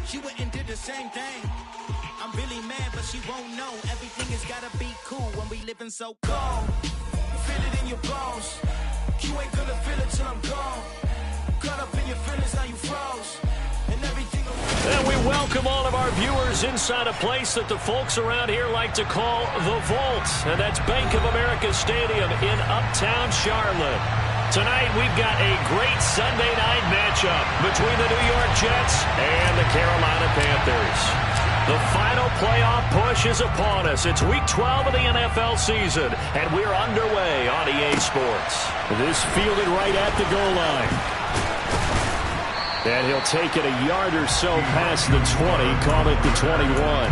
She went and did the same thing. I'm really mad, but she won't know. Everything has gotta be cool when we living so cold. Feel it in your bones. You ain't gonna feel it till I'm gone. Caught up in your feelings, now you froze. And everything. And we welcome all of our viewers inside a place that the folks around here like to call the Vault. And that's Bank of America Stadium in Uptown Charlotte. Tonight we've got a great Sunday night matchup between the New York Jets and the Carolina Panthers. The final playoff push is upon us. It's Week 12 of the NFL season, and we're underway on EA Sports. This fielded right at the goal line. And he'll take it a yard or so past the 20, call it the 21.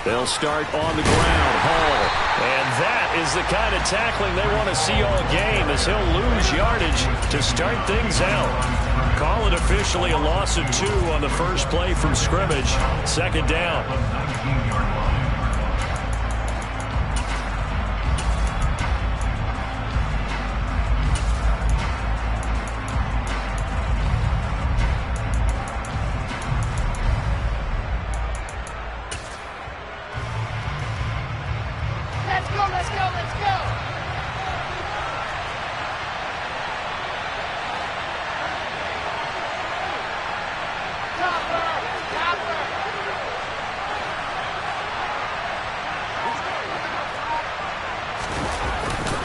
They'll start on the ground. Hall. And that is the kind of tackling they want to see all game, as he'll lose yardage to start things out. Call it officially a loss of 2 on the first play from scrimmage. Second down.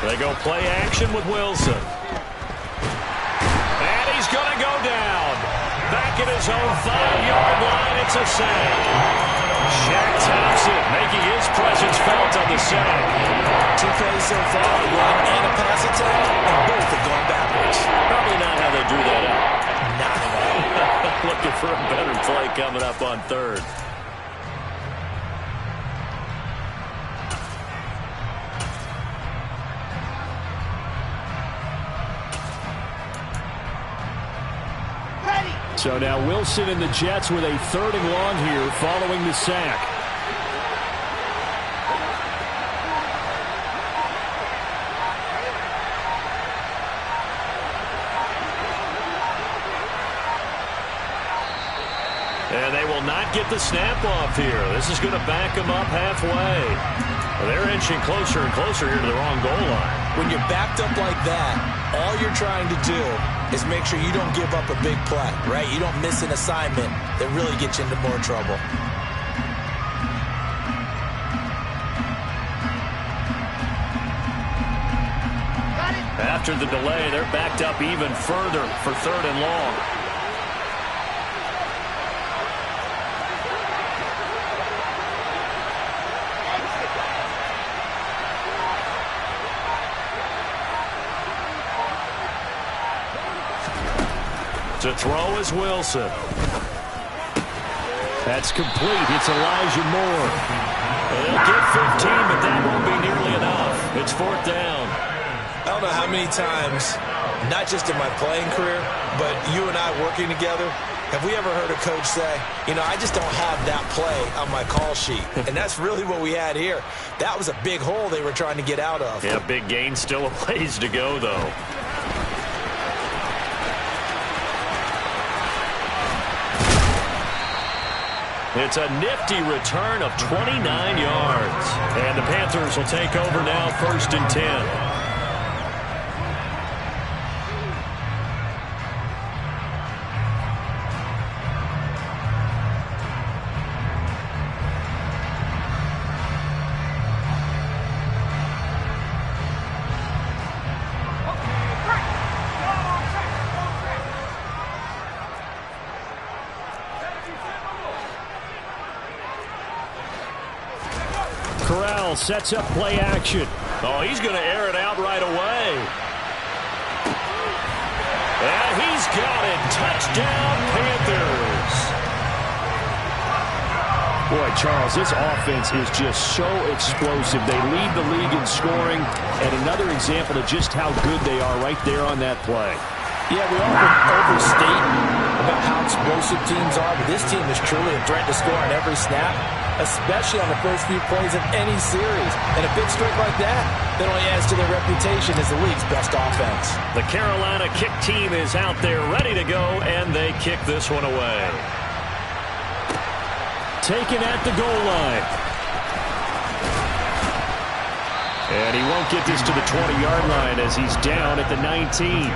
They go play action with Wilson. And he's going to go down. Back at his own 5-yard line, it's a sack. Shaq Thompson making his presence felt on the sack. 2 plays so far, a run and a pass attack, and both have gone backwards. Probably not how they drew that up. Not at all. Looking for a better play coming up on third. So now Wilson and the Jets with a 3rd and long here following the sack. And they will not get the snap off here. This is going to back them up halfway. Well, they're inching closer and closer here to the wrong goal line. When you're backed up like that, all you're trying to do is make sure you don't give up a big play, right? You don't miss an assignment that really gets you into more trouble. After the delay, they're backed up even further for 3rd and long. To throw is Wilson. That's complete. It's Elijah Moore. They'll get 15, but that won't be nearly enough. It's 4th down. I don't know how many times, not just in my playing career, but you and I working together, have we ever heard a coach say, you know, I just don't have that play on my call sheet. And that's really what we had here. That was a big hole they were trying to get out of. Yeah, big gain, still a ways to go, though. It's a nifty return of 29 yards. And the Panthers will take over now, 1st and 10. Corral sets up play action. Oh, he's going to air it out right away. Boy, Charles, this offense is just so explosive. They lead the league in scoring, and another example of just how good they are right there on that play. Yeah, we often overstate about how explosive teams are, but this team is truly a threat to score on every snap, especially on the first few plays of any series. And a big streak like that only adds to their reputation as the league's best offense. The Carolina kick team is out there ready to go, and they kick this one away. Taken at the goal line. And he won't get this to the 20-yard line as he's down at the 19.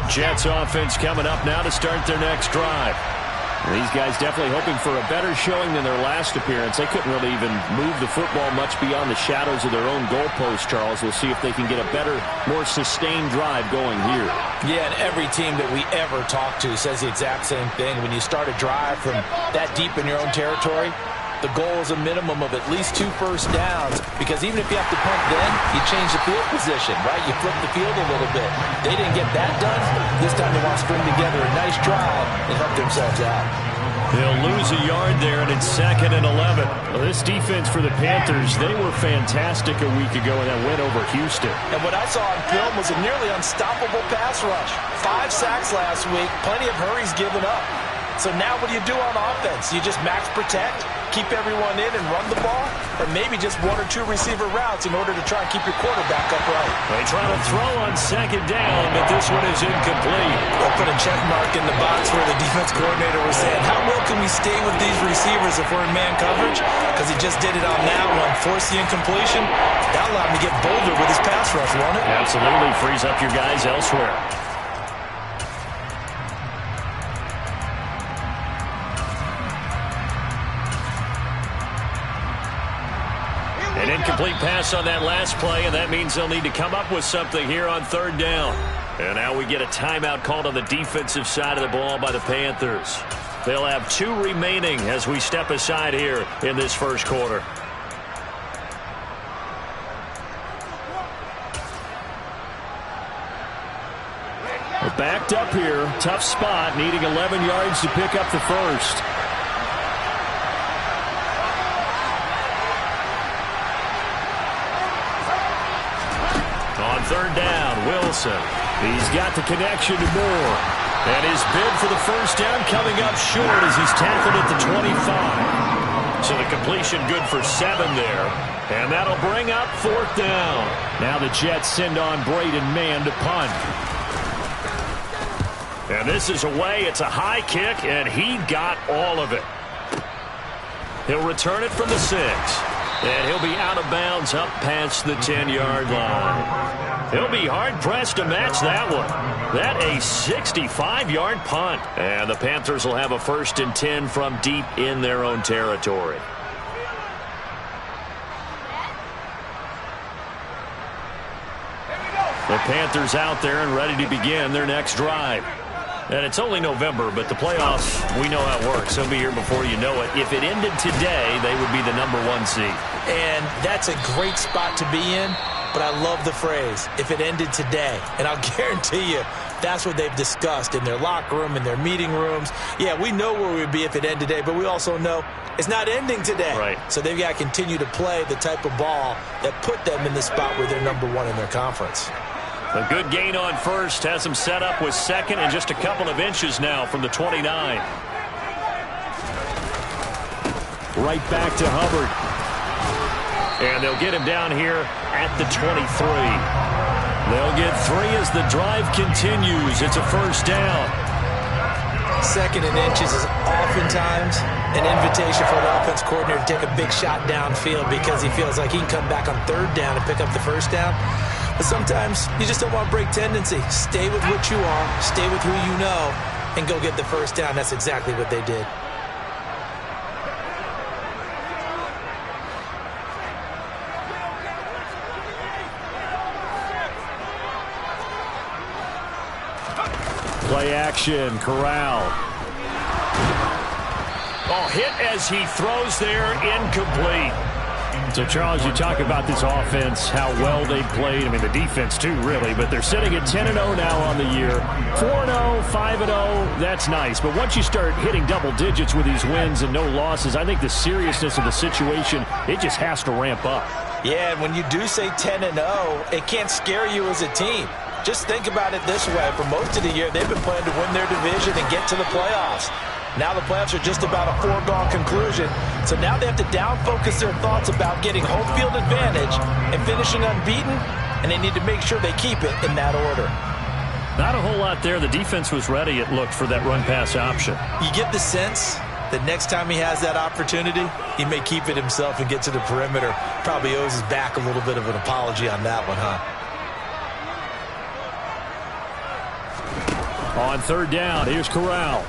Jets offense coming up now to start their next drive. These guys definitely hoping for a better showing than their last appearance. They couldn't really even move the football much beyond the shadows of their own goalpost, Charles. We'll see if they can get a better, more sustained drive going here. Yeah, and every team that we ever talk to says the exact same thing. When you start a drive from that deep in your own territory, the goal is a minimum of at least 2 first downs, because even if you have to punt then, you change the field position, right? You flip the field a little bit. They didn't get that done. This time they want to string together a nice drive and help themselves out. They'll lose a yard there, and it's 2nd and 11. Well, this defense for the Panthers, they were fantastic a week ago in that win over Houston. And what I saw on film was a nearly unstoppable pass rush. 5 sacks last week, plenty of hurries given up. So now what do you do on offense? You just max protect, keep everyone in and run the ball, or maybe just 1 or 2 receiver routes in order to try and keep your quarterback upright. They try to throw on 2nd down, but this one is incomplete. They'll put a check mark in the box where the defense coordinator was saying, how well can we stay with these receivers if we're in man coverage? Because he just did it on that one, forced the incompletion. That allowed him to get bolder with his pass rush, won't it? Absolutely, frees up your guys elsewhere. An incomplete pass on that last play, and that means they'll need to come up with something here on 3rd down. And now we get a timeout called on the defensive side of the ball by the Panthers. They'll have 2 remaining as we step aside here in this first quarter. We're backed up here. Tough spot, needing 11 yards to pick up the first. On 3rd down, Wilson. He's got the connection to Moore. And his bid for the first down coming up short as he's tackled at the 25. So the completion good for 7 there. And that'll bring up 4th down. Now the Jets send on Braden Mann to punt. And this is away. It's a high kick, and he got all of it. He'll return it from the 6. And he'll be out of bounds up past the 10-yard line. He'll be hard-pressed to match that one. That a 65-yard punt. And the Panthers will have a 1st and 10 from deep in their own territory. The Panthers out there and ready to begin their next drive. And it's only November, but the playoffs, we know how it works. They'll be here before you know it. If it ended today, they would be the #1 seed. And that's a great spot to be in, but I love the phrase, if it ended today. And I'll guarantee you, that's what they've discussed in their locker room, in their meeting rooms. Yeah, we know where we'd be if it ended today, but we also know it's not ending today. Right. So they've got to continue to play the type of ball that put them in the spot where they're #1 in their conference. A good gain on first has them set up with 2nd and just a couple of inches now from the 29. Right back to Hubbard. And they'll get him down here at the 23. They'll get 3 as the drive continues. It's a 1st down. 2nd and inches is oftentimes an invitation for an offense coordinator to take a big shot downfield because he feels like he can come back on 3rd down and pick up the 1st down. But sometimes you just don't want to break tendency. Stay with what you are, stay with who you know, and go get the 1st down. That's exactly what they did. Play action, Corral. Oh, hit as he throws there, incomplete. So, Charles, you talk about this offense, how well they played. I mean, the defense, too, really. But they're sitting at 10-0 now on the year. 4-0, 5-0, that's nice. But once you start hitting double digits with these wins and no losses, I think the seriousness of the situation, it just has to ramp up. Yeah, and when you do say 10-0, it can't scare you as a team. Just think about it this way. For most of the year, they've been playing to win their division and get to the playoffs. Now the playoffs are just about a foregone conclusion. So now they have to down-focus their thoughts about getting home field advantage and finishing unbeaten, and they need to make sure they keep it in that order. Not a whole lot there. The defense was ready, it looked, for that run-pass option. You get the sense that next time he has that opportunity, he may keep it himself and get to the perimeter. Probably owes his back a little bit of an apology on that one, huh? On third down, here's Corral.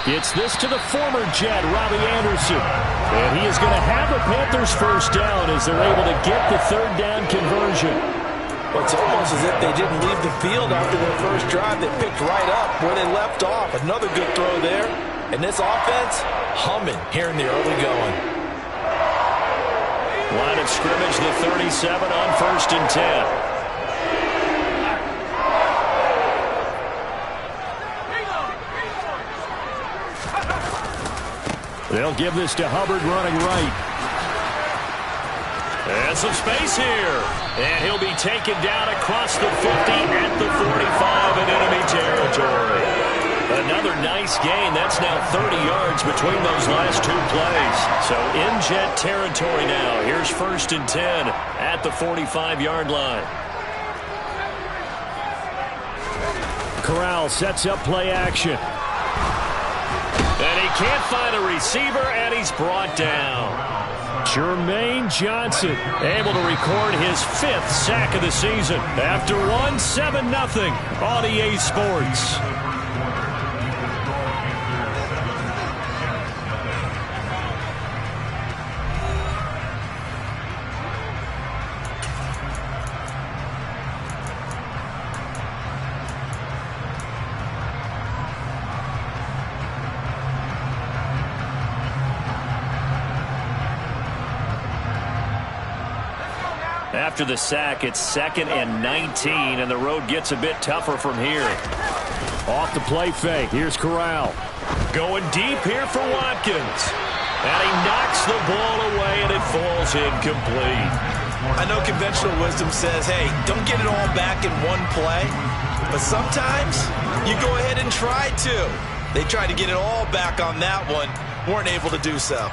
Gets this to the former Jet, Robbie Anderson. And he is going to have the Panthers first down as they're able to get the third down conversion. Well, it's almost as if they didn't leave the field after their first drive. They picked right up where they left off. Another good throw there. And this offense, humming here in the early going. Line of scrimmage, the 37 on 1st and 10. They'll give this to Hubbard running right. And some space here. And he'll be taken down across the 50 at the 45 in enemy territory. Another nice gain. That's now 30 yards between those last two plays. So in Jet territory now. Here's 1st and 10 at the 45-yard line. Corral sets up play action. And he can't find a receiver, and he's brought down. Jermaine Johnson able to record his 5th sack of the season after 7-0 on EA Sports. After the sack, it's 2nd and 19, and the road gets a bit tougher from here. Off the play fake. Here's Corral. Going deep here for Watkins. And he knocks the ball away, and it falls incomplete. I know conventional wisdom says, hey, don't get it all back in one play. But sometimes you go ahead and try to. They tried to get it all back on that one. Weren't able to do so.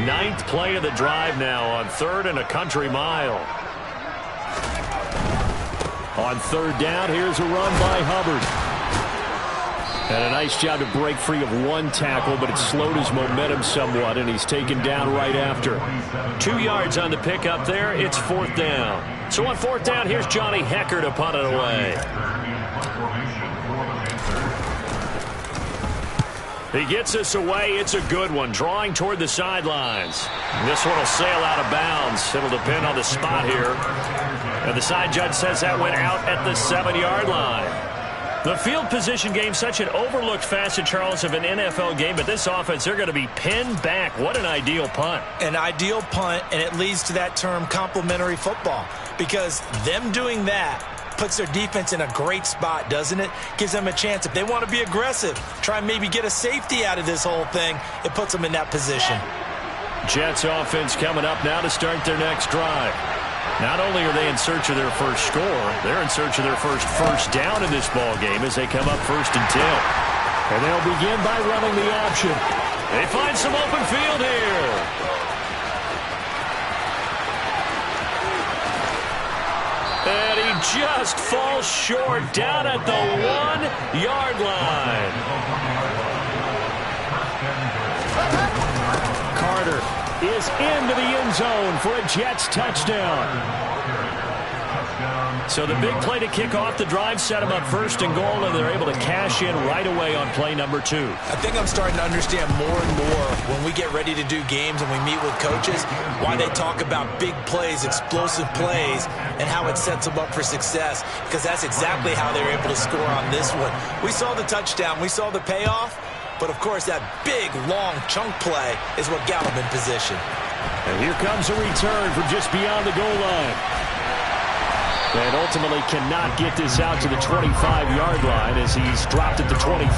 Ninth play of the drive now on 3rd and a country mile. On 3rd down, here's a run by Hubbard. And a nice job to break free of one tackle, but it slowed his momentum somewhat, and he's taken down right after. 2 yards on the pickup there. It's 4th down. So on 4th down, here's Johnny Hecker to punt it away. He gets us away. It's a good one. Drawing toward the sidelines. This one will sail out of bounds. It'll depend on the spot here. And the side judge says that went out at the 7-yard line. The field position game, such an overlooked facet, Charles, of an NFL game. But this offense, they're going to be pinned back. What an ideal punt. An ideal punt, and it leads to that term complementary football. Because them doing that puts their defense in a great spot, doesn't it? Gives them a chance. If they want to be aggressive, try and maybe get a safety out of this whole thing, it puts them in that position. Jets offense coming up now to start their next drive. Not only are they in search of their first score, they're in search of their first down in this ball game as they come up 1st and 10. And they'll begin by running the option. They find some open field here. And he just falls short down at the 1-yard line. Carter is into the end zone for a Jets touchdown. So the big play to kick off the drive set them up first and goal, and they're able to cash in right away on play number 2. I think I'm starting to understand more and more when we get ready to do games and we meet with coaches why they talk about big plays, explosive plays, and how it sets them up for success, because that's exactly how they were able to score on this one. We saw the touchdown. We saw the payoff. But, of course, that big, long chunk play is what got him in position. And here comes a return from just beyond the goal line. And ultimately cannot get this out to the 25-yard line as he's dropped at the 23.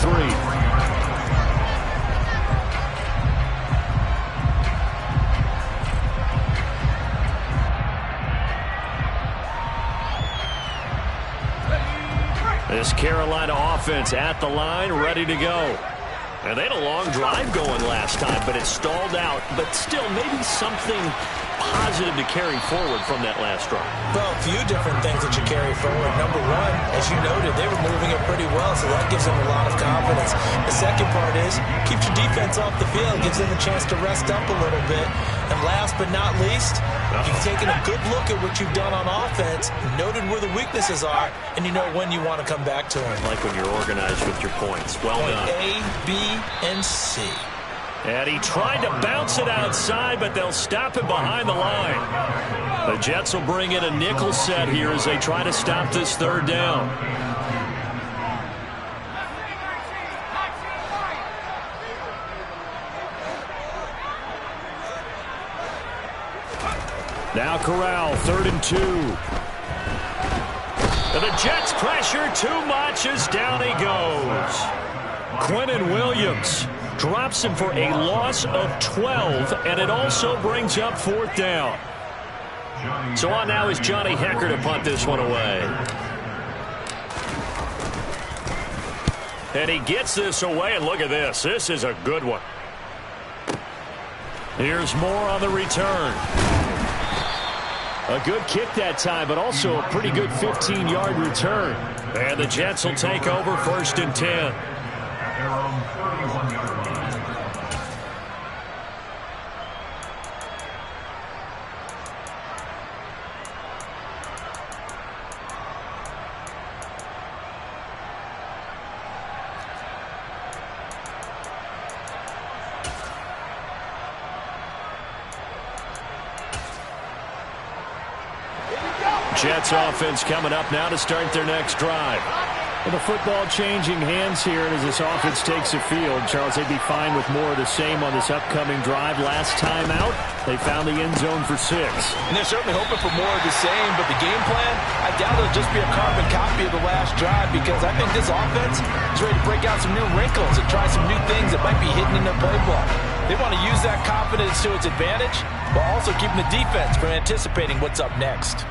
This Carolina offense at the line, ready to go. And they had a long drive going last time, but it stalled out. But still, maybe something positive to carry forward from that last drive. Well, a few different things that you carry forward. Number one, as you noted, they were moving it pretty well, so that gives them a lot of confidence. The second part is, keeps your defense off the field, gives them a chance to rest up a little bit. And last but not least, you've taken a good look at what you've done on offense, noted where the weaknesses are, and you know when you want to come back to them. Like when you're organized with your points. Well done. A, B, and C. And he tried to bounce it outside, but they'll stop it behind the line. The Jets will bring in a nickel set here as they try to stop this third down. Now Corral, 3rd and 2. And the Jets pressure too much as down he goes. Quinnen Williams drops him for a loss of 12, and it also brings up 4th down. So on now is Johnny Hecker to punt this one away. And he gets this away, and look at this. This is a good one. Here's Moore on the return. A good kick that time, but also a pretty good 15-yard return. And the Jets will take over 1st and 10. Jets offense coming up now to start their next drive. Well, the football changing hands here, and as this offense takes the field, Charles, they'd be fine with more of the same on this upcoming drive. Last time out, they found the end zone for 6. And they're certainly hoping for more of the same, but the game plan, I doubt it'll just be a carbon copy of the last drive, because I think this offense is ready to break out some new wrinkles and try some new things that might be hidden in their playbook. They want to use that confidence to its advantage, while also keeping the defense from anticipating what's up next.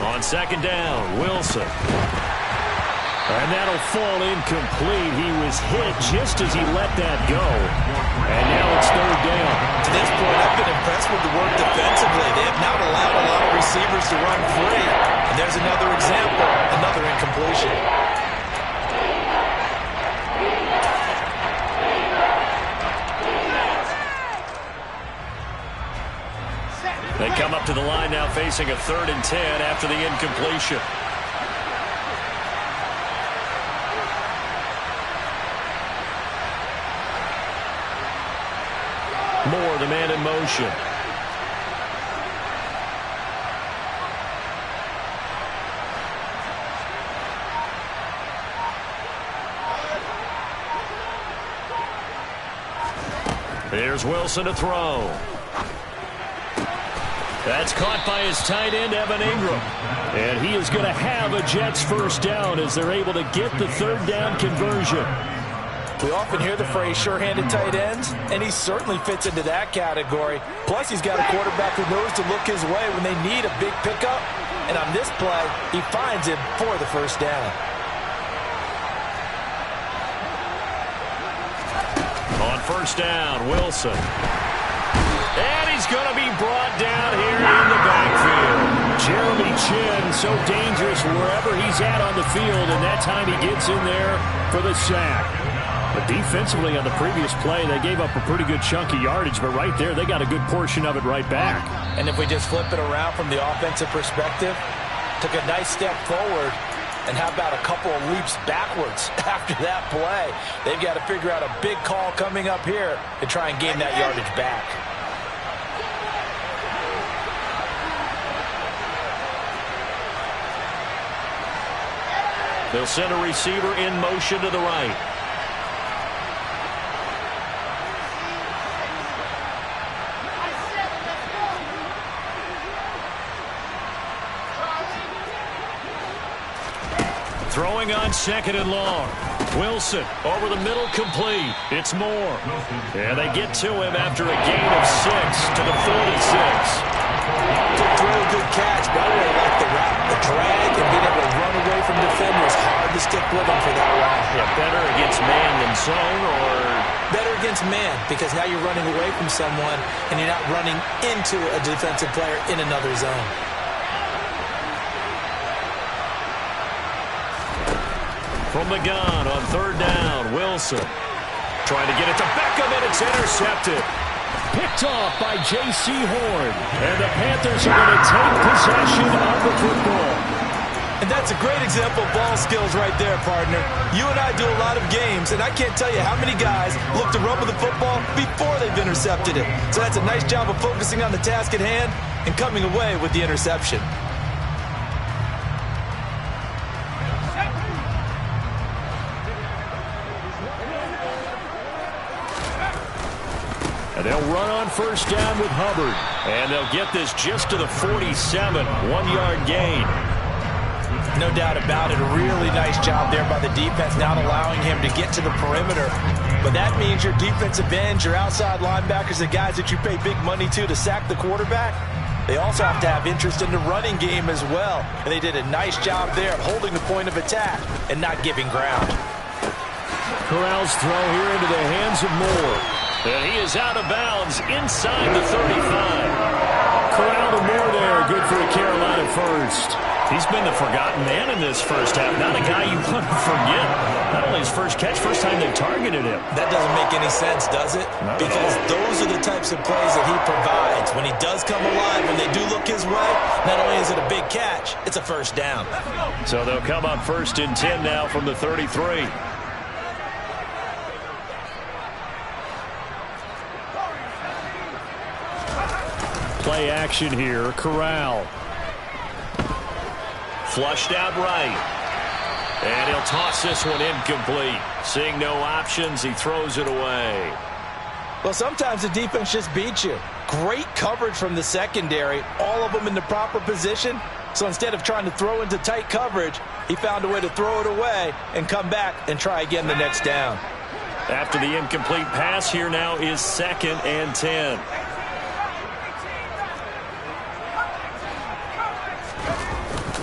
On 2nd down, Wilson. And that'll fall incomplete. He was hit just as he let that go. And now it's 3rd down. To this point, I've been impressed with the work defensively. They have not allowed a lot of receivers to run free. And there's another example, another incompletion. They come up to the line now facing a 3rd and 10 after the incompletion. Moore, the man in motion. Here's Wilson to throw. That's caught by his tight end, Evan Ingram. And he is going to have a Jets 1st down as they're able to get the 3rd down conversion. We often hear the phrase sure-handed tight ends, and he certainly fits into that category. Plus, he's got a quarterback who knows to look his way when they need a big pickup. And on this play, he finds him for the 1st down. first down. Wilson. And he's going to be brought down here in the backfield. Jeremy Chin, so dangerous wherever he's at on the field, and that time he gets in there for the sack. But defensively on the previous play, they gave up a pretty good chunk of yardage, but right there they got a good portion of it right back. And if we just flip it around from the offensive perspective, took a nice step forward, and how about a couple of leaps backwards after that play? They've got to figure out a big call coming up here to try and gain that yardage back. They'll send a receiver in motion to the right. Throwing on second and long. Wilson over the middle, complete. It's Moore. And they get to him after a gain of 6 to the 46. Really good catch, but I really like the route. The drag and being able to run away from defenders. Hard to stick with him for that route. Yeah, better against man than zone, or better against man, because now you're running away from someone and you're not running into a defensive player in another zone. from the gun on third down. Wilson trying to get it to Beckham, and it's intercepted. Picked off by J.C. Horn. And the Panthers are going to take possession of the football. And that's a great example of ball skills right there, partner. You and I do a lot of games, and I can't tell you how many guys look to run with the football before they've intercepted it. So that's a nice job of focusing on the task at hand and coming away with the interception. And they'll run on first down with Hubbard. And they'll get this just to the 47, 1-yard gain. No doubt about it. A really nice job there by the defense, not allowing him to get to the perimeter. But that means your defensive ends, your outside linebackers, the guys that you pay big money to sack the quarterback, they also have to have interest in the running game as well. And they did a nice job there of holding the point of attack and not giving ground. Corral's throw here into the hands of Moore. And he is out of bounds inside the 35. Corral to Moore there. Good for a Carolina first. He's been the forgotten man in this first half. Not a guy you want to forget. Not only his first catch, first time they targeted him. That doesn't make any sense, does it? Because those are the types of plays that he provides. When he does come alive, when they do look his way, not only is it a big catch, it's a first down. So they'll come up first and 10 now from the 33. Play action here. Corral. Flushed out right. And he'll toss this one incomplete. Seeing no options, he throws it away. Well, sometimes the defense just beats you. Great coverage from the secondary. All of them in the proper position. So instead of trying to throw into tight coverage, he found a way to throw it away and come back and try again the next down. After the incomplete pass, here now is 2nd and 10.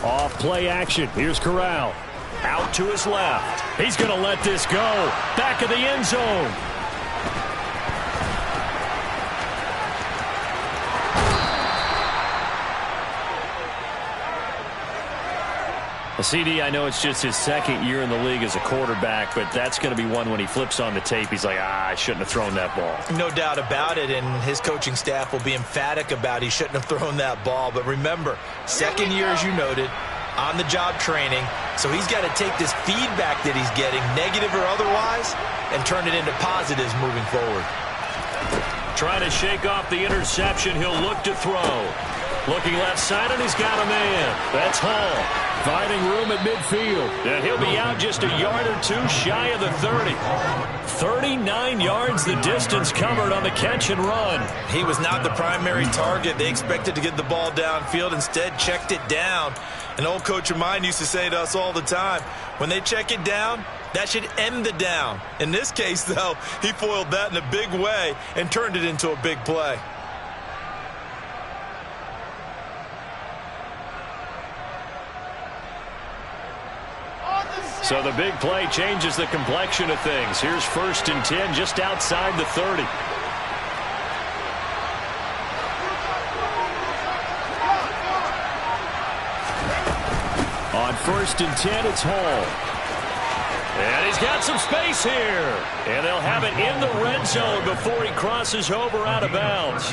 Off play action. Here's Corral. Out to his left. He's going to let this go. Back of the end zone. CD, I know it's just his second year in the league as a quarterback, but that's going to be one when he flips on the tape. He's like, I shouldn't have thrown that ball. No doubt about it, and his coaching staff will be emphatic about he shouldn't have thrown that ball. But remember, second year, as you noted, on-the-job training, so he's got to take this feedback that he's getting, negative or otherwise, and turn it into positives moving forward. Trying to shake off the interception. He'll look to throw. Looking left side, and he's got a man. That's Hall. Finding room at midfield. And he'll be out just a yard or two shy of the 30. 39 yards the distance covered on the catch and run. He was not the primary target. They expected to get the ball downfield. Instead, checked it down. An old coach of mine used to say to us all the time, when they check it down, that should end the down. In this case, though, he foiled that in a big way and turned it into a big play. On the So the big play changes the complexion of things. Here's 1st and 10 just outside the 30. On 1st and 10, it's Hall. And he's got some space here. And they'll have it in the red zone before he crosses over out of bounds.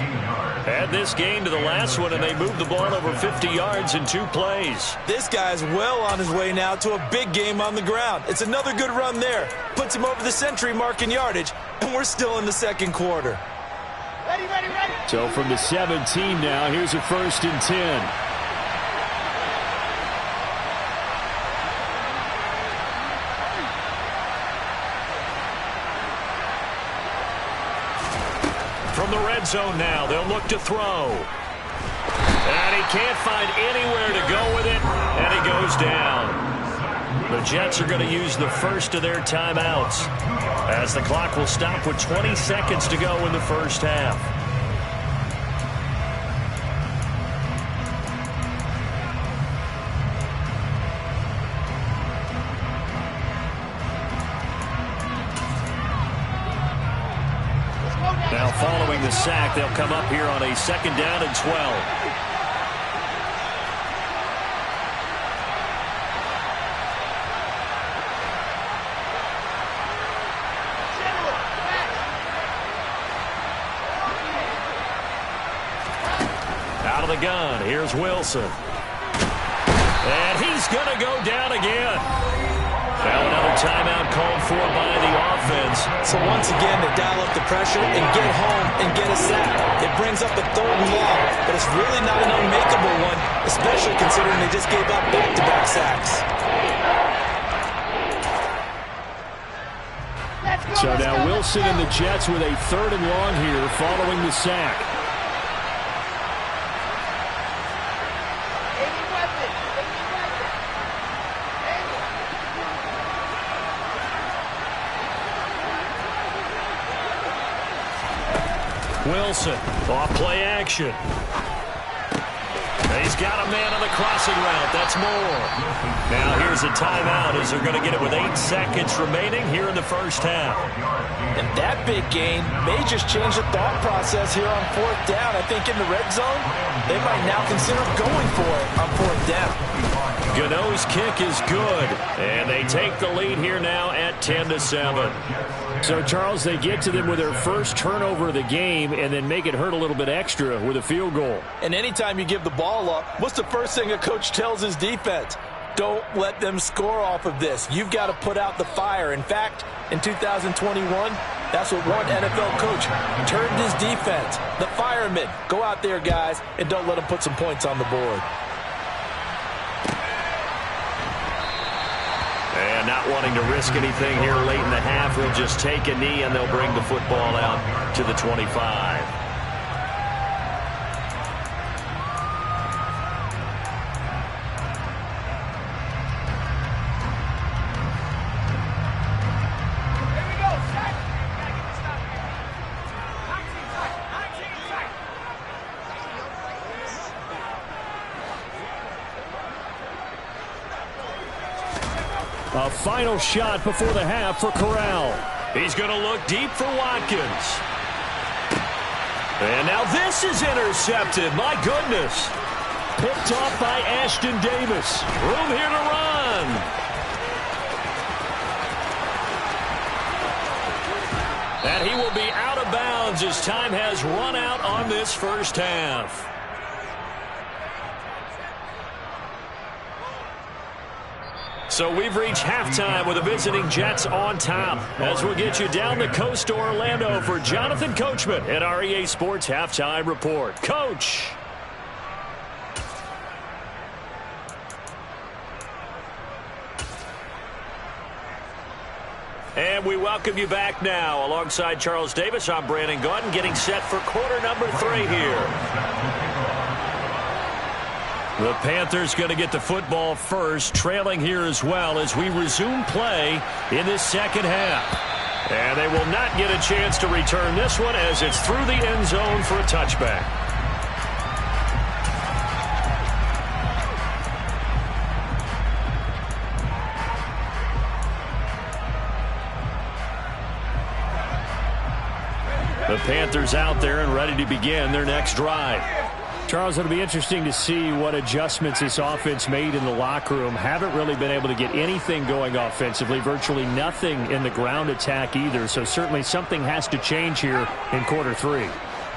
Add this game to the last one, and they moved the ball over 50 yards in 2 plays. This guy's well on his way now to a big game on the ground. It's another good run there. Puts him over the century mark in yardage, and we're still in the 2nd quarter. Ready. So from the 17 now, here's a 1st and 10. From the red zone now, they'll look to throw. And he can't find anywhere to go with it, and he goes down. The Jets are going to use the first of their timeouts, as the clock will stop with 20 seconds to go in the first half. Now following the sack, they'll come up here on a 2nd down and 12. Out of the gun, here's Wilson. And he's going to go down again. Now another timeout called for by the offense. So once again, they dial up the pressure and get home and get a sack. It brings up a 3rd and long, but it's really not an unmakeable one, especially considering they just gave up back-to-back sacks. So now Wilson and the Jets with a 3rd and long here following the sack. Wilson, off play action. He's got a man on the crossing route. That's more. Now here's a timeout as they're going to get it with 8 seconds remaining here in the first half. And that big gain may just change the thought process here on 4th down. I think in the red zone, they might now consider going for it on 4th down. Gano's kick is good, and they take the lead here now at 10-7. So, Charles, they get to them with their first turnover of the game and then make it hurt a little bit extra with a field goal. And anytime you give the ball up, what's the first thing a coach tells his defense? Don't let them score off of this. You've got to put out the fire. In fact, in 2021, that's what one NFL coach turned his defense. The firemen. Go out there, guys, and don't let them put some points on the board. And not wanting to risk anything here late in the half, they'll just take a knee and they'll bring the football out to the 25. A final shot before the half for Corral. He's going to look deep for Watkins. And now this is intercepted. My goodness. Picked off by Ashton Davis. Room here to run. And he will be out of bounds as time has run out on this first half. So we've reached halftime with the visiting Jets on top. As we'll get you down the coast to Orlando for Jonathan Coachman at our EA Sports Halftime Report. Coach. And we welcome you back now. Alongside Charles Davis, I'm Brandon Gaudin, getting set for quarter number 3 here. The Panthers going to get the football first, trailing here as well as we resume play in this second half. And they will not get a chance to return this one as it's through the end zone for a touchback. The Panthers out there and ready to begin their next drive. Charles, it'll be interesting to see what adjustments this offense made in the locker room. Haven't really been able to get anything going offensively, virtually nothing in the ground attack either. So certainly something has to change here in quarter 3.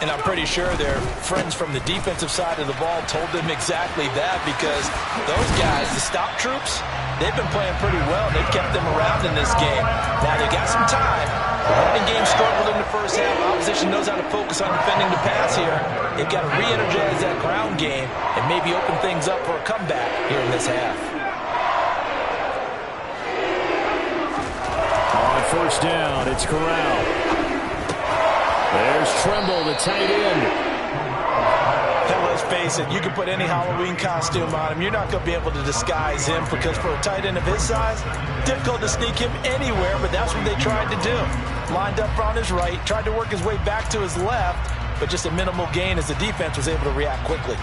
And I'm pretty sure their friends from the defensive side of the ball told them exactly that, because those guys, the stop troops, they've been playing pretty well. They've kept them around in this game. Now they've got some time. The running game struggled in the first half. Opposition knows how to focus on defending the pass here. They've got to re-energize that ground game and maybe open things up for a comeback here in this half. On first down, it's Corral. There's Tremble, the tight end. And let's face it, you can put any Halloween costume on him. You're not going to be able to disguise him, because for a tight end of his size, difficult to sneak him anywhere, but that's what they tried to do. Lined up on his right, tried to work his way back to his left, but just a minimal gain as the defense was able to react quickly.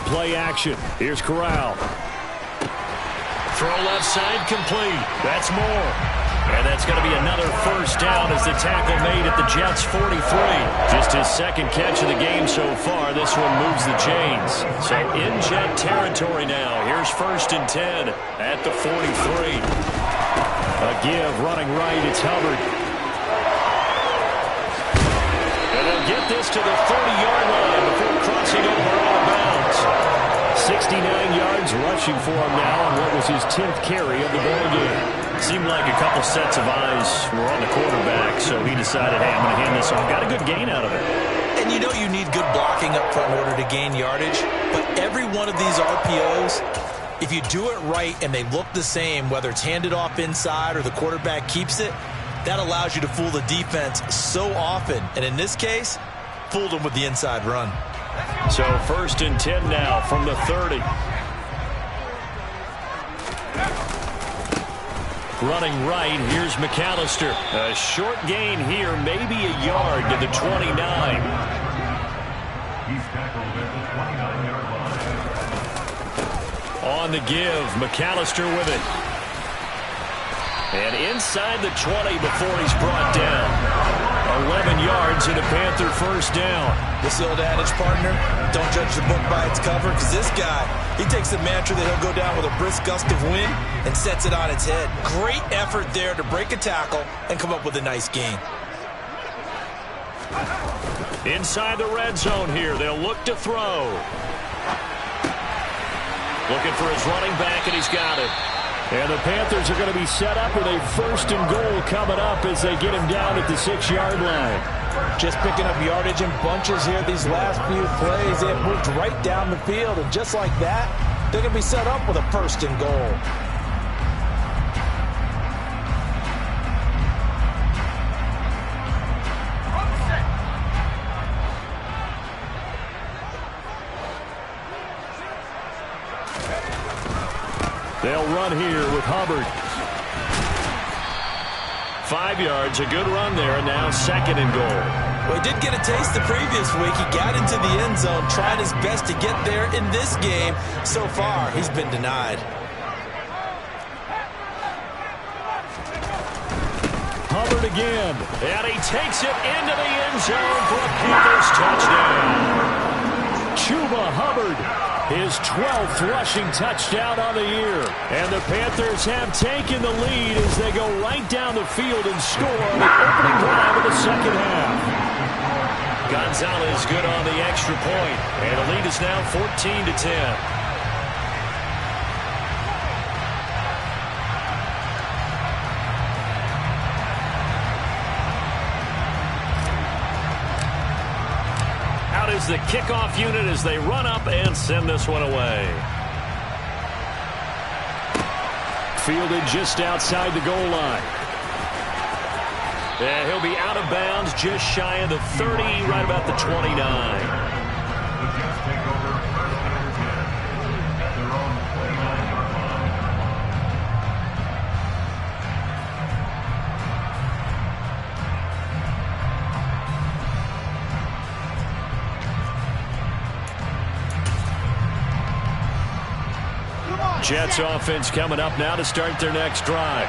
Play action. Here's Corral. Throw left side complete. That's more. And that's going to be another first down as the tackle made at the Jets' 43. Just his second catch of the game so far. This one moves the chains. So in Jet territory now. Here's 1st and 10 at the 43. A give running right. It's Hubbard. And they'll get this to the 30-yard line before crossing over out of bounds. 69 yards rushing for him now on what was his 10th carry of the ball game. Seemed like a couple sets of eyes were on the quarterback, so he decided, hey, I'm going to hand this off. Got a good gain out of it. And you know you need good blocking up front in order to gain yardage, but every one of these RPOs, if you do it right and they look the same, whether it's handed off inside or the quarterback keeps it, that allows you to fool the defense so often. And in this case, fooled them with the inside run. So 1st and 10 now from the 30. Running right, here's McAllister. A short gain here, maybe a yard to the 29. He's tackled at the 29-yard line. On the give, McAllister with it. And inside the 20 before he's brought down. 11 yards and a Panther first down. This old adage, partner, don't judge the book by its cover, because this guy, he takes the mantra that he'll go down with a brisk gust of wind and sets it on its head. Great effort there to break a tackle and come up with a nice gain. Inside the red zone here, they'll look to throw. Looking for his running back, and he's got it. And the Panthers are going to be set up with a 1st and goal coming up as they get him down at the 6-yard line. Just picking up yardage in bunches here these last few plays. They have moved right down the field, and just like that, they're going to be set up with a 1st and goal. They'll run here with Hubbard. 5 yards, a good run there, and now 2nd and goal. Well, he did get a taste the previous week. He got into the end zone, trying his best to get there in this game. So far, he's been denied. Hubbard again. And he takes it into the end zone for a Panthers touchdown. Chuba Hubbard, his 12th rushing touchdown on the year. And the Panthers have taken the lead as they go right down the field and score on the opening drive of the second half. Gonzalez good on the extra point, and the lead is now 14-10. Is the kickoff unit as they run up and send this one away. Fielded just outside the goal line. And he'll be out of bounds just shy of the 30, right about the 29. The Jets take over 1st and 10 at their own 29-yard line. Jets offense coming up now to start their next drive.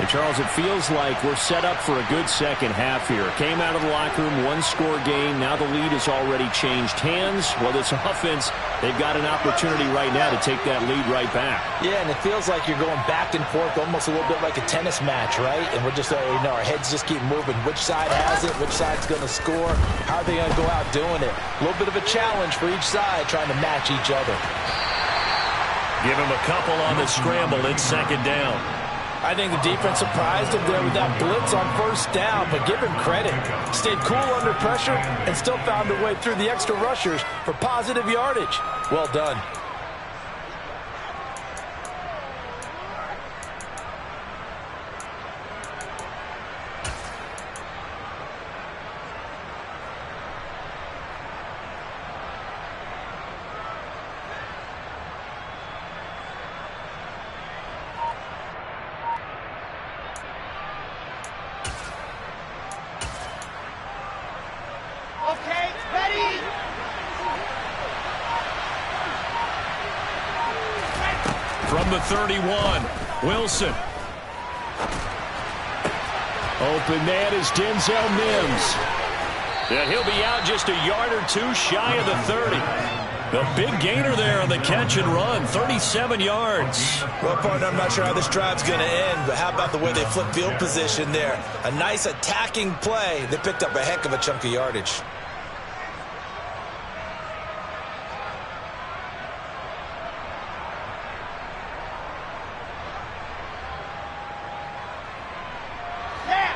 And Charles, it feels like we're set up for a good second half here. Came out of the locker room, one-score game. Now the lead has already changed hands. Well, this offense, they've got an opportunity right now to take that lead right back. Yeah, and it feels like you're going back and forth almost a little bit like a tennis match, right? And we're just, our heads just keep moving. Which side has it? Which side's going to score? How are they going to go out doing it? A little bit of a challenge for each side trying to match each other. Give him a couple on the scramble. It's second down. I think the defense surprised him there with that blitz on first down, but give him credit. Stayed cool under pressure and still found a way through the extra rushers for positive yardage. Well done. From the 31, Wilson. Open man is Denzel Mims. And he'll be out just a yard or two shy of the 30. The big gainer there on the catch and run, 37 yards. Well, partner, I'm not sure how this drive's going to end, but how about the way they flip field position there? A nice attacking play. They picked up a heck of a chunk of yardage.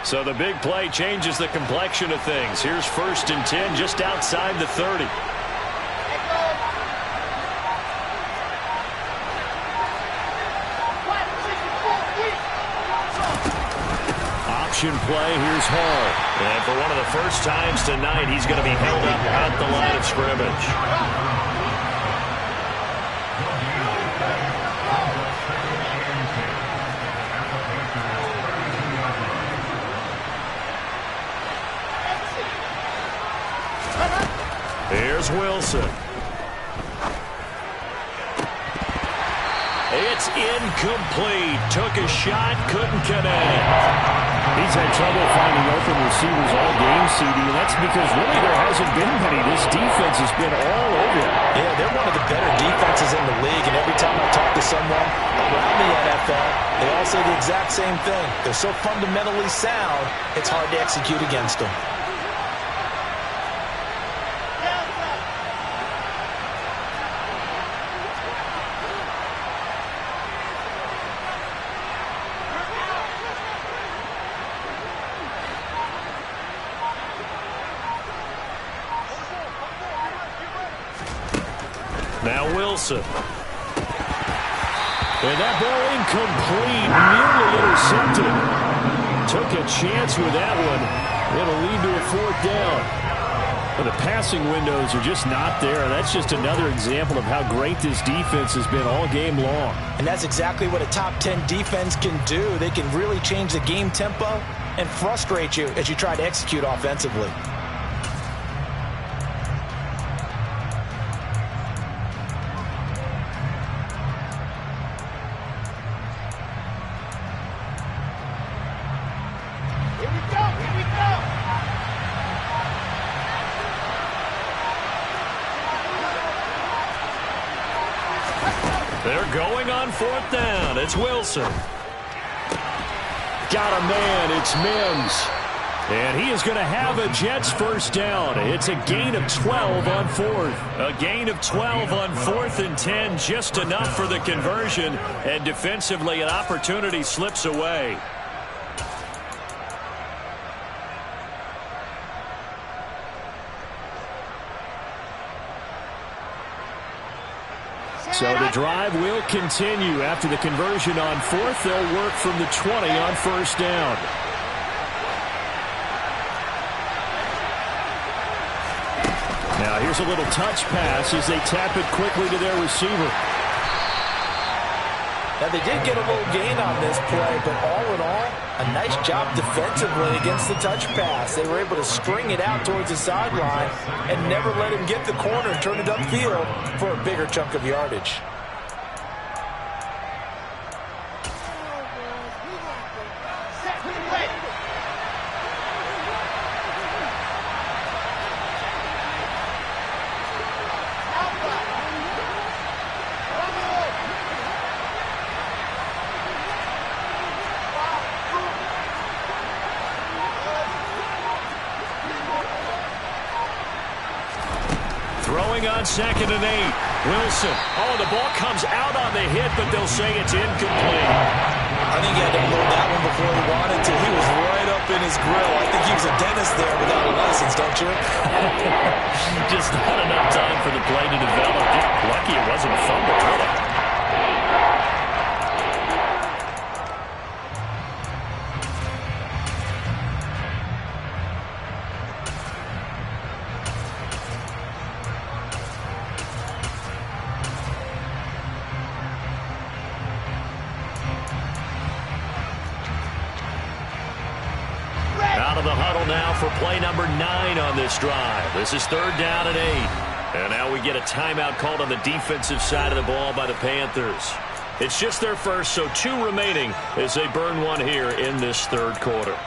So the big play changes the complexion of things. Here's 1st and 10 just outside the 30. Option play, here's Hall. And for one of the first times tonight, he's going to be held up at the line of scrimmage. Here's Wilson. It's incomplete. Took a shot, couldn't connect. He's had trouble finding open receivers all game, CD, and that's because really there hasn't been many. This defense has been all over it. Yeah, they're one of the better defenses in the league, and every time I talk to someone around the NFL, they all say the exact same thing. They're so fundamentally sound, it's hard to execute against them. Now Wilson. And that ball incomplete, nearly intercepted. Took a chance with that one. It'll lead to a 4th down. But the passing windows are just not there. That's just another example of how great this defense has been all game long. And that's exactly what a top 10 defense can do. They can really change the game tempo and frustrate you as you try to execute offensively. They're going on 4th down. It's Wilson. Got a man. It's Mims. And he is going to have a Jets 1st down. It's a gain of 12 on 4th. A gain of 12 on 4th and 10, just enough for the conversion. And defensively, an opportunity slips away. So the drive will continue. After the conversion on 4th, they'll work from the 20 on 1st down. Now here's a little touch pass as they tap it quickly to their receiver. Now they did get a little gain on this play, but all in all, a nice job defensively against the touch pass. They were able to string it out towards the sideline and never let him get the corner and turn it upfield for a bigger chunk of yardage. Throwing on 2nd and 8. Wilson. Oh, the ball comes out on the hit, but they'll say it's incomplete. I think he had to blow that one before he wanted to. He was right up in his grill. I think he was a dentist there without a license, don't you? Just not enough time for the play to develop. Lucky it wasn't a fumble, really. Out of the huddle now for play number 9 on this drive. This is 3rd down and 8. And now we get a timeout called on the defensive side of the ball by the Panthers. It's just their first, so 2 remaining as they burn one here in this 3rd quarter.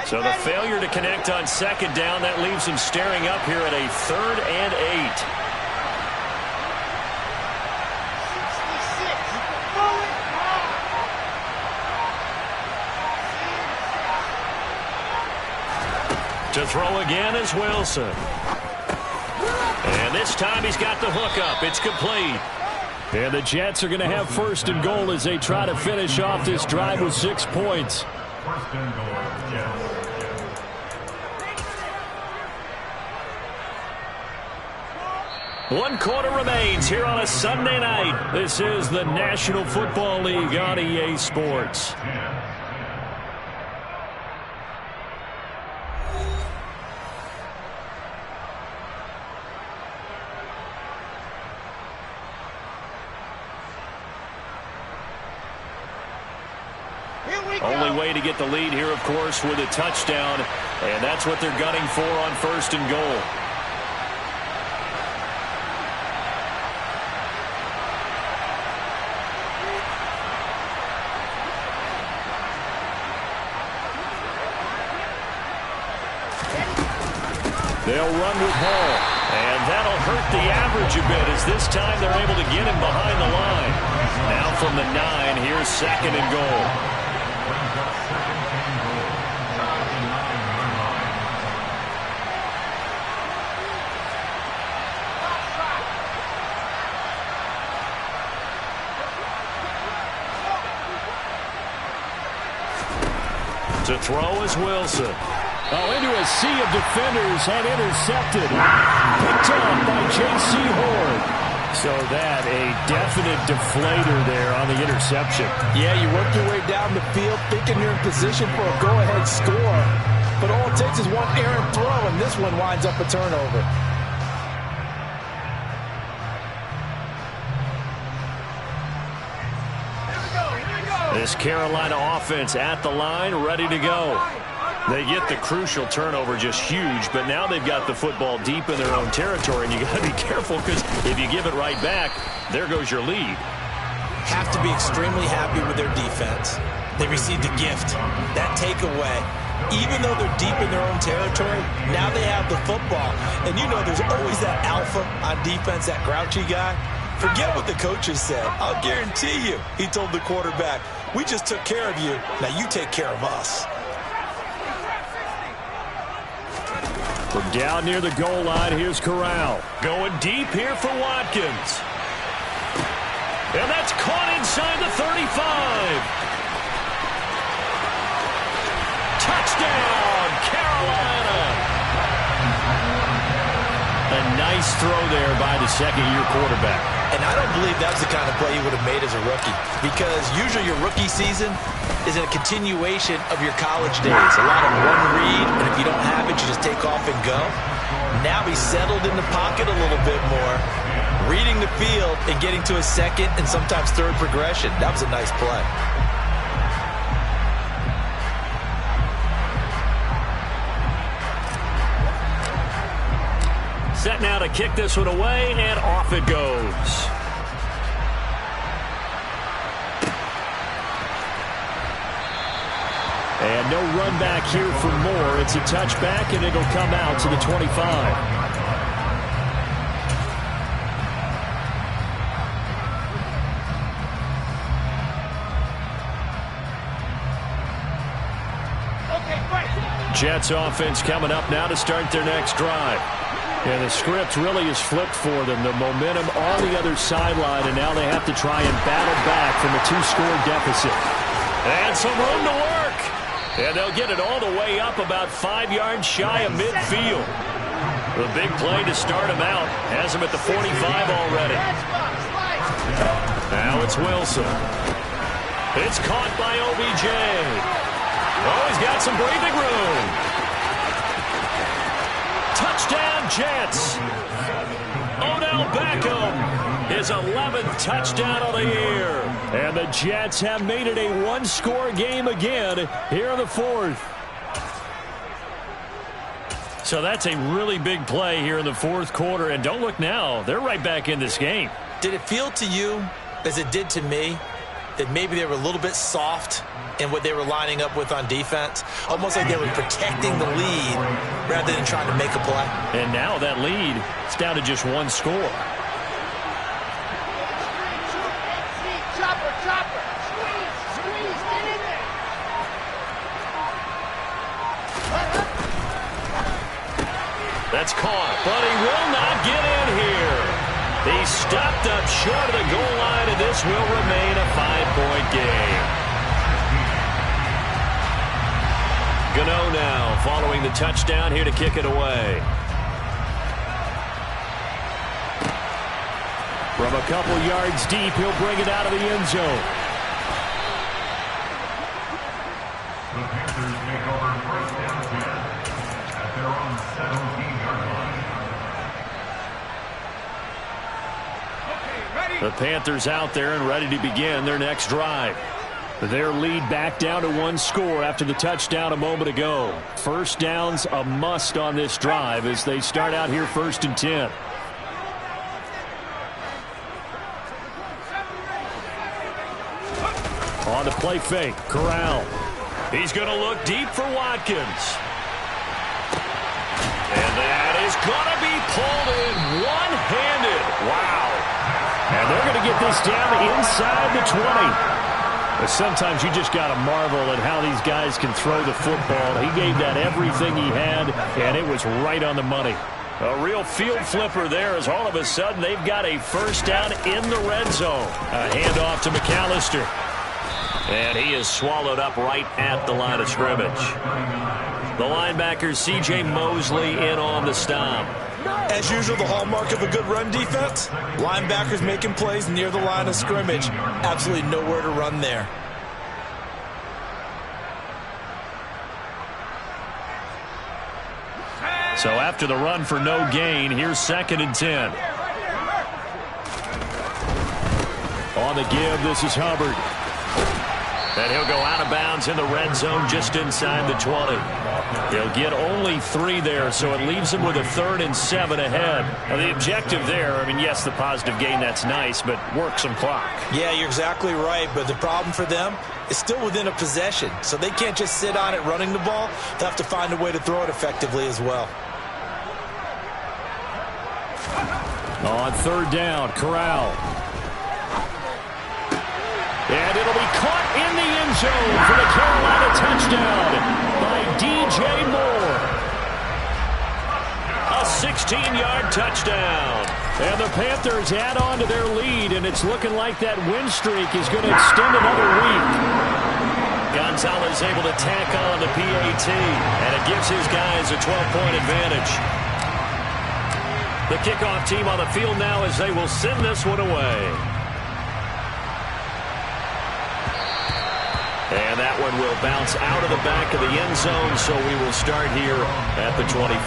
So the failure to connect on 2nd down, that leaves them staring up here at a 3rd and 8. To throw again is Wilson. And this time he's got the hook up. It's complete. And the Jets are going to have 1st and goal as they try to finish off this drive with 6 points. 1st and goal, Jets. 1 quarter remains here on a Sunday night. This is the National Football League on EA Sports. Only way to get the lead here, of course, with a touchdown, and that's what they're gunning for on 1st and goal. They'll run with Hall, and that'll hurt the average a bit as this time they're able to get him behind the line. Now from the 9, here's 2nd and goal. To throw is Wilson. Oh, into a sea of defenders and intercepted. Picked up by J.C. Horn. So that a definite deflator there on the interception. Yeah, you work your way down the field thinking you're in position for a go-ahead score. But all it takes is one errant throw, and this one winds up a turnover. This Carolina offense at the line, ready to go. They get the crucial turnover, just huge, but now they've got the football deep in their own territory, and you got to be careful because if you give it right back, there goes your lead. Have to be extremely happy with their defense. They received a gift, that takeaway. Even though they're deep in their own territory, now they have the football. And you know there's always that alpha on defense, that grouchy guy. Forget what the coaches said. I'll guarantee you, he told the quarterback, we just took care of you. Now you take care of us. From down near the goal line, here's Corral. Going deep here for Watkins. And that's caught inside the 35. Touchdown, Carolina. A nice throw there by the second-year quarterback. And I don't believe that's the kind of play he would have made as a rookie, because usually your rookie season is a continuation of your college days. A lot of one read, and if you don't have it, you just take off and go. Now he's settled in the pocket a little bit more, reading the field and getting to a second and sometimes third progression. That was a nice play. Set now to kick this one away, and off it goes. And no run back here for more. It's a touchback, and it'll come out to the 25. Jets offense coming up now to start their next drive. And the script really is flipped for them. The momentum on the other sideline, and now they have to try and battle back from a 2-score deficit. And some room to work. And they'll get it all the way up about 5 yards shy of midfield. The big play to start him out has him at the 45 already. Now it's Wilson. It's caught by OBJ. Oh, he's got some breathing room. Touchdown, Jets. Odell Beckham, his 11th touchdown of the year. And the Jets have made it a 1-score game again here in the 4th. So that's a really big play here in the 4th quarter. And don't look now, they're right back in this game. Did it feel to you, as it did to me, that maybe they were a little bit soft in what they were lining up with on defense? Almost like they were protecting the lead rather than trying to make a play. And now that lead is down to just 1 score. That's caught, but he will not get in here. He stopped up short of the goal line, and this will remain a 5-point game. Gano now following the touchdown here to kick it away. From a couple yards deep, he'll bring it out of the end zone. The Panthers take over first down 10 at their own 17-yard line. The Panthers out there and ready to begin their next drive. Their lead back down to 1 score after the touchdown a moment ago. First down's a must on this drive as they start out here 1st and 10. On the play fake, Corral. He's going to look deep for Watkins. And that is going to be pulled in one-handed. Wow. And they're going to get this down inside the 20. But sometimes you just got to marvel at how these guys can throw the football. He gave that everything he had, and it was right on the money. A real field flipper there as all of a sudden they've got a first down in the red zone. A handoff to McAllister. And he is swallowed up right at the line of scrimmage. The linebacker C.J. Mosley in on the stop. As usual, the hallmark of a good run defense, linebackers making plays near the line of scrimmage. Absolutely nowhere to run there. So after the run for no gain, here's 2nd and 10. On the give, this is Hubbard. And he'll go out of bounds in the red zone just inside the 20. He'll get only 3 there, so it leaves him with a 3rd and 7 ahead. Now, the objective there, I mean, yes, the positive gain, that's nice, but work some clock. Yeah, you're exactly right, but the problem for them is still within a possession, so they can't just sit on it running the ball. They'll have to find a way to throw it effectively as well. On 3rd down, Corral. And it'll be caught in the end zone for the Carolina touchdown by DJ Moore. A 16-yard touchdown. And the Panthers add on to their lead, and it's looking like that win streak is going to extend another week. Gonzalez able to tack on the PAT, and it gives his guys a 12-point advantage. The kickoff team on the field now as they will send this one away. And that one will bounce out of the back of the end zone, so we will start here at the 25.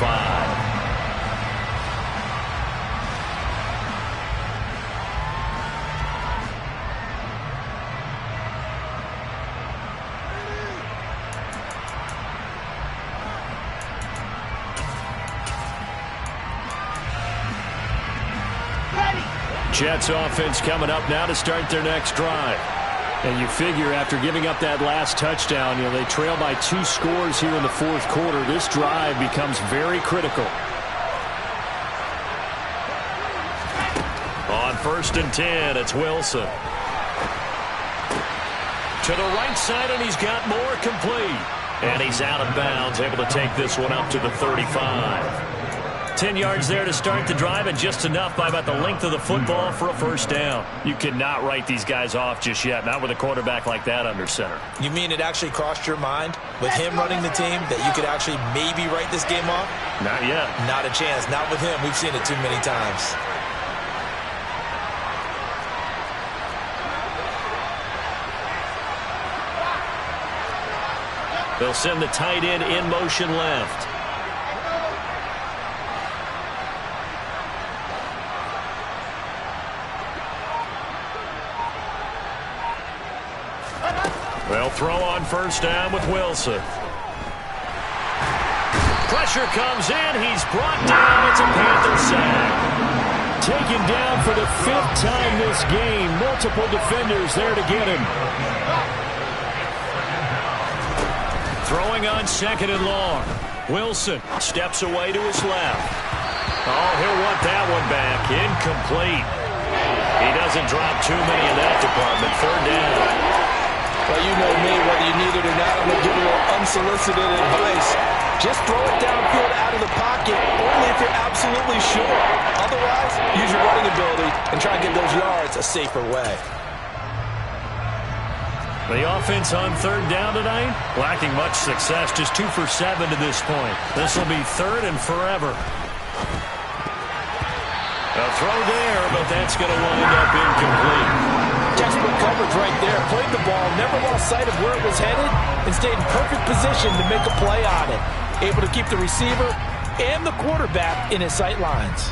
Jets offense coming up now to start their next drive. And you figure after giving up that last touchdown, they trail by 2 scores here in the fourth quarter. This drive becomes very critical. On 1st and 10, it's Wilson. To the right side, and he's got more, complete. And he's out of bounds, able to take this one up to the 35. 10 yards there to start the drive, and just enough by about the length of the football for a first down. You cannot write these guys off just yet, not with a quarterback like that under center. You mean it actually crossed your mind with him running the team that you could actually maybe write this game off? Not yet. Not a chance. Not with him. We've seen it too many times. They'll send the tight end in motion left. They'll throw on first down with Wilson. Pressure comes in. He's brought down. It's a Panther sack. Taken down for the 5th time this game. Multiple defenders there to get him. Throwing on 2nd and long. Wilson steps away to his left. Oh, he'll want that one back. Incomplete. He doesn't drop too many in that department. 3rd down. Well, you know me, whether you need it or not, I'm going to give a little unsolicited advice. Just throw it downfield out of the pocket, only if you're absolutely sure. Otherwise, use your running ability and try and get those yards a safer way. The offense on 3rd down tonight, lacking much success, just 2 for 7 to this point. This will be 3rd and forever. A throw there, but that's going to wind up incomplete. Textbook coverage right there. Played the ball, never lost sight of where it was headed, and stayed in perfect position to make a play on it. Able to keep the receiver and the quarterback in his sight lines.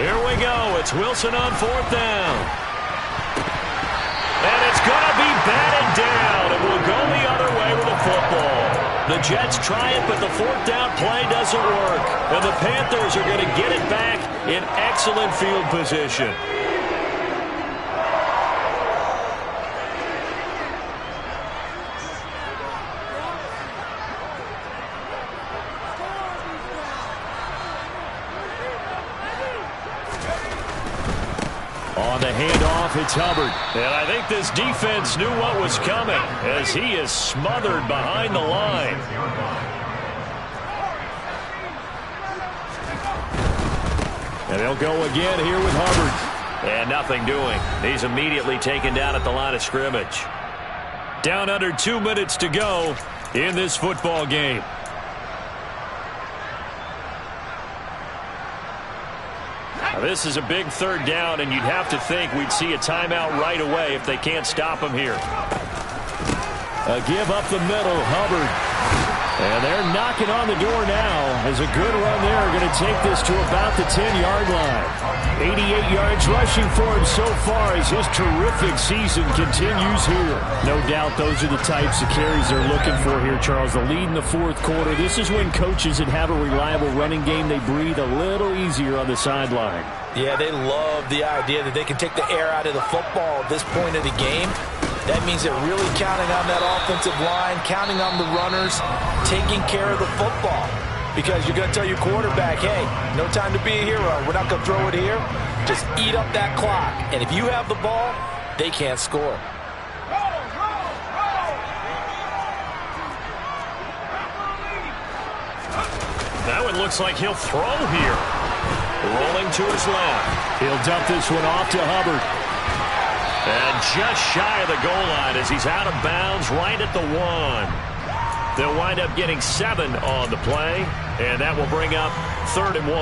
Here we go. It's Wilson on 4th down. And it's going to be batted down. It will go the other way with the football. The Jets try it, but the 4th down play doesn't work. And the Panthers are going to get it back in excellent field position. On the handoff, it's Hubbard. And I think this defense knew what was coming as he is smothered behind the line. And they'll go again here with Hubbard. And nothing doing. He's immediately taken down at the line of scrimmage. Down under 2 minutes to go in this football game. Now, this is a big 3rd down, and you'd have to think we'd see a timeout right away if they can't stop him here. A give up the middle, Hubbard. And they're knocking on the door now as a good run there. Going to take this to about the 10-yard line. 88 yards rushing for him so far as his terrific season continues here. No doubt those are the types of carries they're looking for here, Charles. The lead in the fourth quarter. This is when coaches that have a reliable running game, they breathe a little easier on the sideline. Yeah, they love the idea that they can take the air out of the football at this point of the game. That means they're really counting on that offensive line, counting on the runners, taking care of the football. Because you're going to tell your quarterback, hey, no time to be a hero. We're not going to throw it here. Just eat up that clock. And if you have the ball, they can't score. Now it looks like he'll throw here. Rolling to his left. He'll dump this one off to Hubbard. And just shy of the goal line as he's out of bounds right at the 1. They'll wind up getting 7 on the play, and that will bring up 3rd and 1.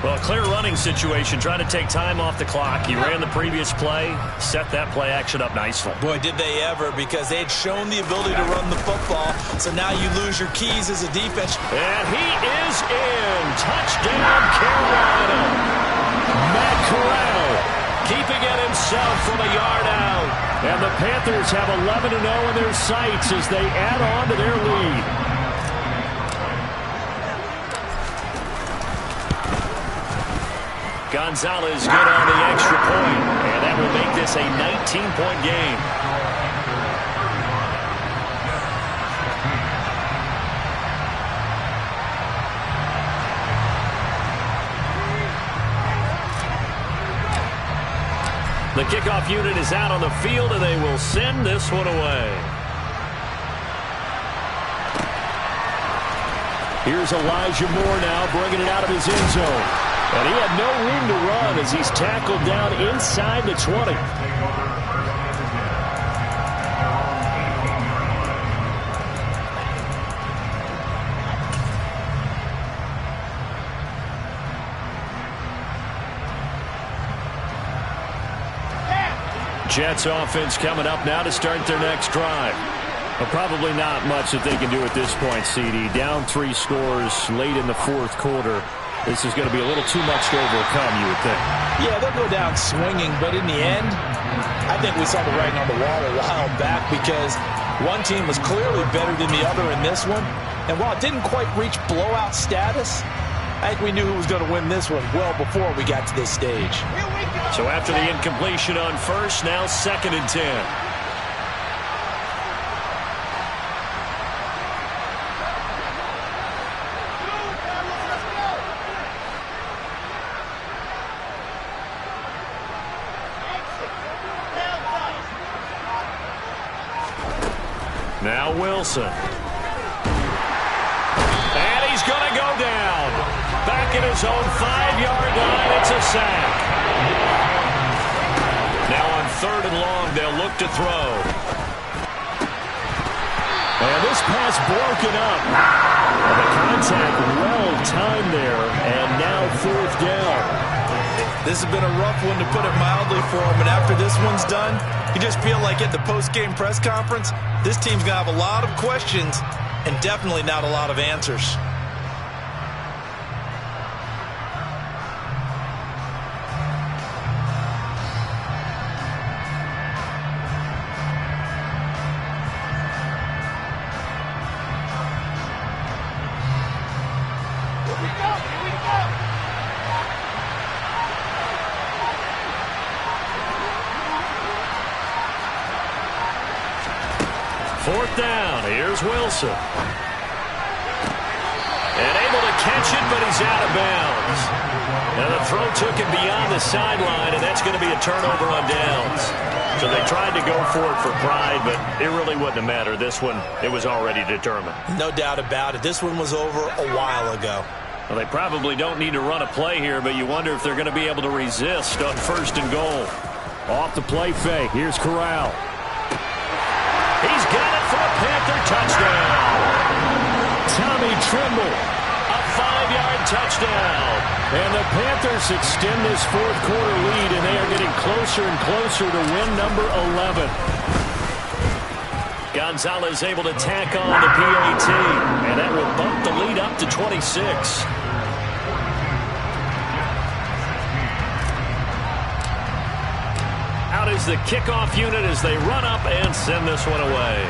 Well, a clear running situation, trying to take time off the clock. He ran the previous play, set that play action up nicely. Boy, did they ever, because they had shown the ability to run the football, so now you lose your keys as a defense. And he is in. Touchdown, Carolina. Matt Corral keeping it himself from a yard out. And the Panthers have 11-0 in their sights as they add on to their lead. Gonzalez good on the extra point, and that will make this a 19-point game. The kickoff unit is out on the field, and they will send this one away. Here's Elijah Moore now, bringing it out of his end zone. And he had no room to run as he's tackled down inside the 20. Jets offense coming up now to start their next drive. Well, probably not much that they can do at this point, CD. Down 3 scores late in the 4th quarter. This is going to be a little too much to overcome, you would think. Yeah, they'll go down swinging, but in the end, I think we saw the writing on the wall a while back because one team was clearly better than the other in this one. And while it didn't quite reach blowout status, I think we knew who was going to win this one well before we got to this stage. So after the incompletion on first, now 2nd and 10. Now Wilson. And he's going to go down. Back at his own 5-yard line, it's a sack. Now on 3rd and long, they'll look to throw. And this pass broken up. And the contact well timed there, and now 4th down. This has been a rough one, to put it mildly, for him. And after this one's done, you just feel like at the post-game press conference, this team's going to have a lot of questions and definitely not a lot of answers. Fourth down. Here's Wilson. And able to catch it, but he's out of bounds. And the throw took him beyond the sideline, and that's going to be a turnover on downs. So they tried to go for it for pride, but it really wouldn't have mattered. This one, it was already determined. No doubt about it. This one was over a while ago. Well, they probably don't need to run a play here, but you wonder if they're going to be able to resist on 1st and goal. Off the play fake. Here's Corral. He's got it for a Panther touchdown. Tommy Tremble, a 5-yard touchdown. And the Panthers extend this 4th quarter lead, and they are getting closer and closer to win number 11. Gonzalez able to tack on the PAT, and that will bump the lead up to 26. Out is the kickoff unit as they run up and send this one away.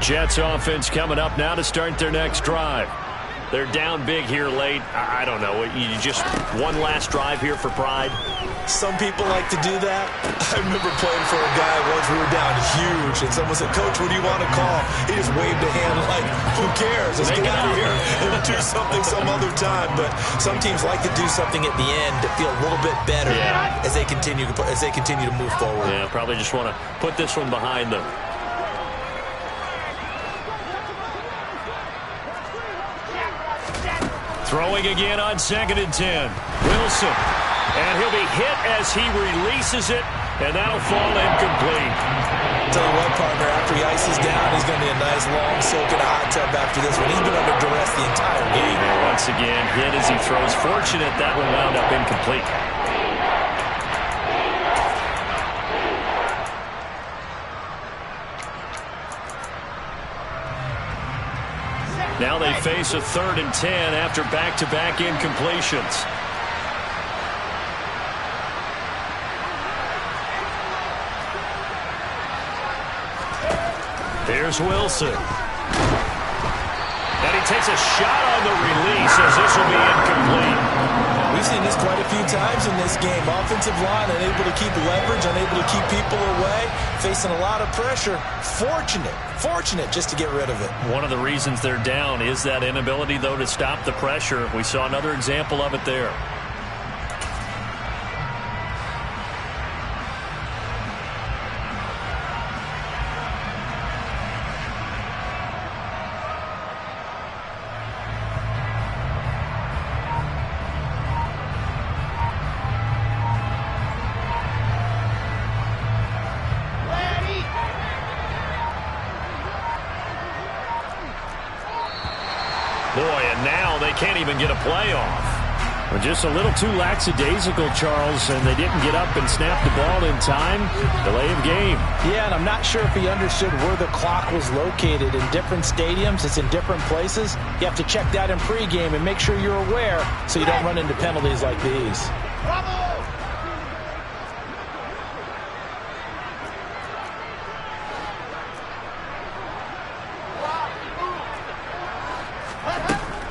Jets offense coming up now to start their next drive. They're down big here late. I don't know. You just one last drive here for pride? Some people like to do that. I remember playing for a guy once. We were down huge, and someone said, "Coach, what do you want to call?" He just waved a hand like, "Who cares? Let's get out of here and do something some other time." But some teams like to do something at the end to feel a little bit better as they continue to move forward. Yeah, probably just want to put this one behind them. Throwing again on 2nd and 10. Wilson. And he'll be hit as he releases it, and that'll fall incomplete. Tell you what, partner, after he ices down, he's going to need a nice long soak in a hot tub after this one. He's been under duress the entire game. And once again, hit as he throws. Fortunate that one wound up incomplete. Now they face a 3rd and 10 after back-to-back incompletions. Here's Wilson. And he takes a shot on the release as this will be incomplete. We've seen this quite a few times in this game. Offensive line unable to keep leverage, unable to keep people away, facing a lot of pressure. Fortunate just to get rid of it. One of the reasons they're down is that inability, though, to stop the pressure. We saw another example of it there. Boy, and now they can't even get a play off. Well, just a little too lackadaisical, Charles, and they didn't get up and snap the ball in time. Delay of game. Yeah, and I'm not sure if he understood where the clock was located. In different stadiums, it's in different places. You have to check that in pregame and make sure you're aware so you don't run into penalties like these.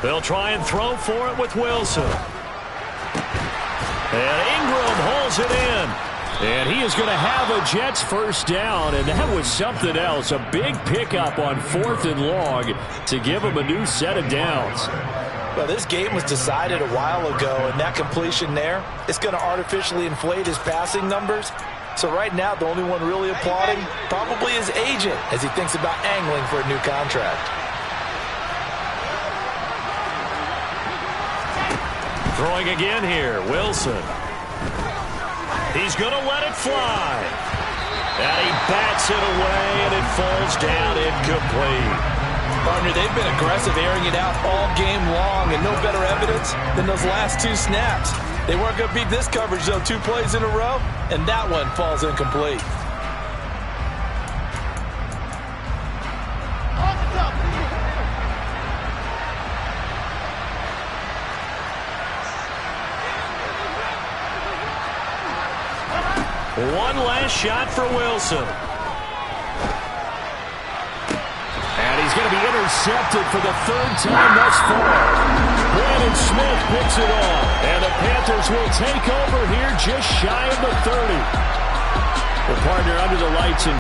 They'll try and throw for it with Wilson. And Ingram holds it in. And he is going to have a Jets first down, and that was something else. A big pickup on 4th and long to give him a new set of downs. Well, this game was decided a while ago, and that completion there, it's going to artificially inflate his passing numbers. So right now, the only one really applauding probably his agent as he thinks about angling for a new contract. Throwing again here, Wilson. He's going to let it fly. And he bats it away, and it falls down incomplete. Partner, they've been aggressive, airing it out all game long, and no better evidence than those last 2 snaps. They weren't going to beat this coverage, though, 2 plays in a row, and that one falls incomplete. One last shot for Wilson. And he's going to be intercepted for the 3rd time thus far. Brandon Smith picks it off. And the Panthers will take over here just shy of the 30. Well, partner, under the lights in